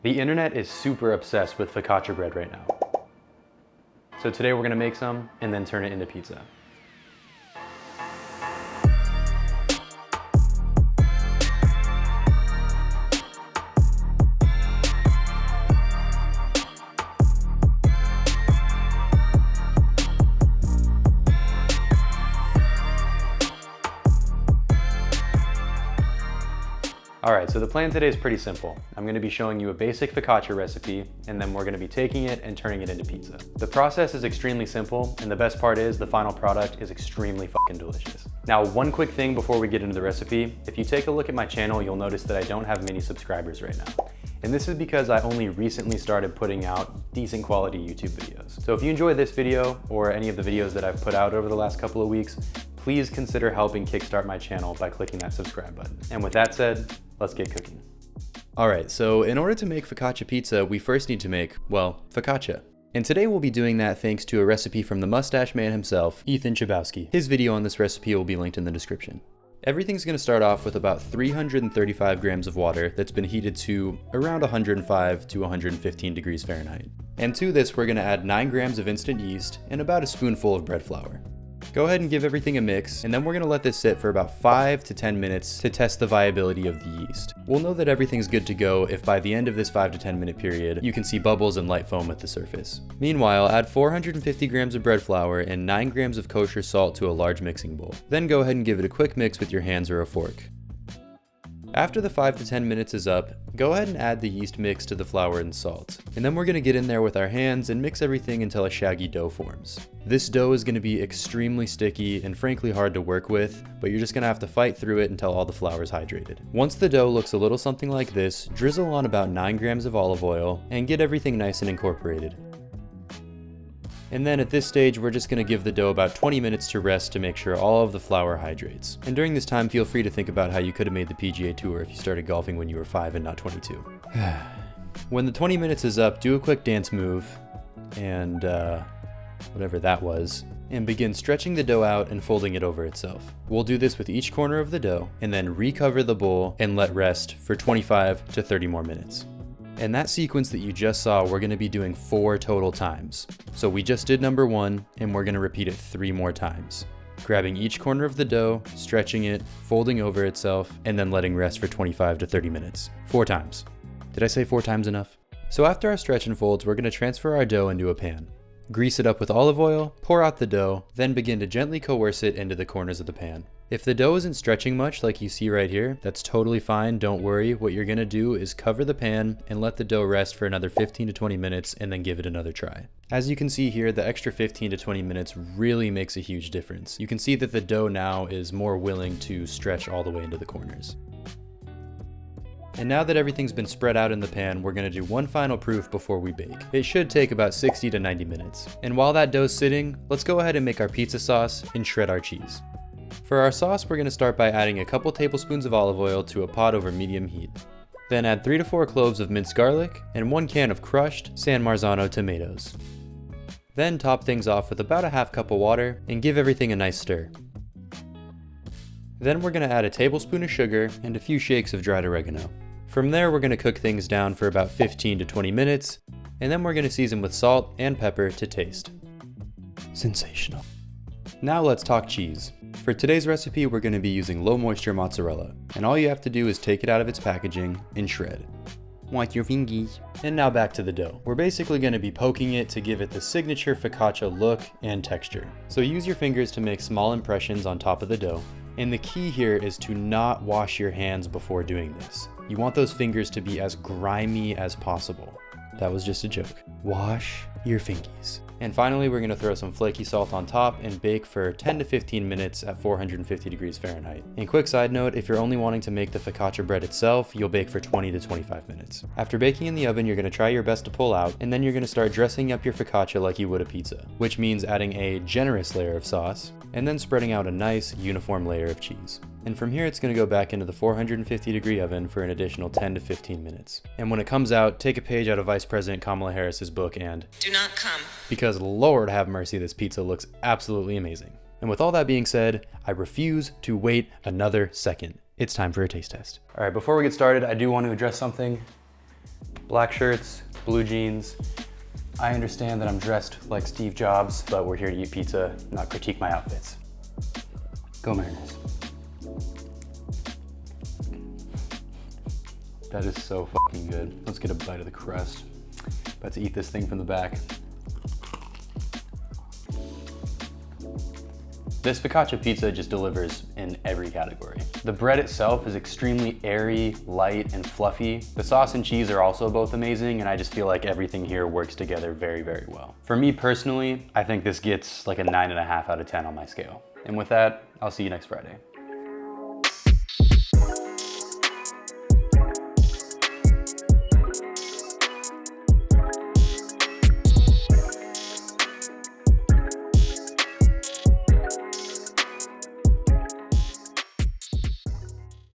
The internet is super obsessed with focaccia bread right now. So today we're gonna make some and then turn it into pizza. Alright, so the plan today is pretty simple. I'm going to be showing you a basic focaccia recipe, and then we're going to be taking it and turning it into pizza. The process is extremely simple, and the best part is the final product is extremely fucking delicious. Now, one quick thing before we get into the recipe, if you take a look at my channel, you'll notice that I don't have many subscribers right now. And this is because I only recently started putting out decent quality YouTube videos. So if you enjoy this video, or any of the videos that I've put out over the last couple of weeks, please consider helping kickstart my channel by clicking that subscribe button. And with that said, let's get cooking. Alright, so in order to make focaccia pizza, we first need to make, well, focaccia. And today we'll be doing that thanks to a recipe from the mustache man himself, Ethan Chlebowski. His video on this recipe will be linked in the description. Everything's going to start off with about 335 grams of water that's been heated to around 105 to 115 degrees Fahrenheit. And to this we're going to add 9 grams of instant yeast and about a spoonful of bread flour. Go ahead and give everything a mix, and then we're going to let this sit for about 5 to 10 minutes to test the viability of the yeast. We'll know that everything's good to go if by the end of this 5 to 10 minute period, you can see bubbles and light foam at the surface. Meanwhile, add 450 grams of bread flour and 9 grams of kosher salt to a large mixing bowl. Then go ahead and give it a quick mix with your hands or a fork. After the 5 to 10 minutes is up, go ahead and add the yeast mix to the flour and salt. And then we're going to get in there with our hands and mix everything until a shaggy dough forms. This dough is going to be extremely sticky and frankly hard to work with, but you're just going to have to fight through it until all the flour is hydrated. Once the dough looks a little something like this, drizzle on about 9 grams of olive oil and get everything nice and incorporated. And then at this stage, we're just going to give the dough about 20 minutes to rest to make sure all of the flour hydrates. And during this time, feel free to think about how you could have made the PGA Tour if you started golfing when you were 5 and not 22. When the 20 minutes is up, do a quick dance move, and whatever that was, and begin stretching the dough out and folding it over itself. We'll do this with each corner of the dough, and then recover the bowl and let rest for 25 to 30 more minutes. And that sequence that you just saw, we're going to be doing 4 total times. So we just did number 1, and we're going to repeat it 3 more times. Grabbing each corner of the dough, stretching it, folding over itself, and then letting rest for 25 to 30 minutes. 4 times. Did I say 4 times enough? So after our stretch and folds, we're going to transfer our dough into a pan. Grease it up with olive oil, pour out the dough, then begin to gently coerce it into the corners of the pan. If the dough isn't stretching much like you see right here, that's totally fine, don't worry. What you're gonna do is cover the pan and let the dough rest for another 15 to 20 minutes and then give it another try. As you can see here, the extra 15 to 20 minutes really makes a huge difference. You can see that the dough now is more willing to stretch all the way into the corners. And now that everything's been spread out in the pan, we're gonna do one final proof before we bake. It should take about 60 to 90 minutes. And while that dough's sitting, let's go ahead and make our pizza sauce and shred our cheese. For our sauce, we're gonna start by adding a couple tablespoons of olive oil to a pot over medium heat. Then add 3 to 4 cloves of minced garlic and 1 can of crushed San Marzano tomatoes. Then top things off with about a half cup of water and give everything a nice stir. Then we're gonna add a tablespoon of sugar and a few shakes of dried oregano. From there, we're gonna cook things down for about 15 to 20 minutes, and then we're gonna season with salt and pepper to taste. Sensational. Now let's talk cheese. For today's recipe, we're gonna be using low moisture mozzarella, and all you have to do is take it out of its packaging and shred. Want your fingies. And now back to the dough. We're basically gonna be poking it to give it the signature focaccia look and texture. So use your fingers to make small impressions on top of the dough. And the key here is to not wash your hands before doing this. You want those fingers to be as grimy as possible. That was just a joke. Wash your fingies. And finally, we're gonna throw some flaky salt on top and bake for 10 to 15 minutes at 450 degrees Fahrenheit. And quick side note, if you're only wanting to make the focaccia bread itself, you'll bake for 20 to 25 minutes. After baking in the oven, you're gonna try your best to pull out, and then you're gonna start dressing up your focaccia like you would a pizza, which means adding a generous layer of sauce, and then spreading out a nice, uniform layer of cheese. And from here, it's gonna go back into the 450 degree oven for an additional 10 to 15 minutes. And when it comes out, take a page out of Vice President Kamala Harris's book and do not come. Because Lord have mercy, this pizza looks absolutely amazing. And with all that being said, I refuse to wait another second. It's time for a taste test. All right, before we get started, I do want to address something. Black shirts, blue jeans. I understand that I'm dressed like Steve Jobs, but we're here to eat pizza, not critique my outfits. Go Mariners. That is so fucking good. Let's get a bite of the crust. About to eat this thing from the back. This focaccia pizza just delivers in every category. The bread itself is extremely airy, light, and fluffy. The sauce and cheese are also both amazing, and I just feel like everything here works together very, very well. For me personally, I think this gets like a 9.5 out of 10 on my scale. And with that, I'll see you next Friday.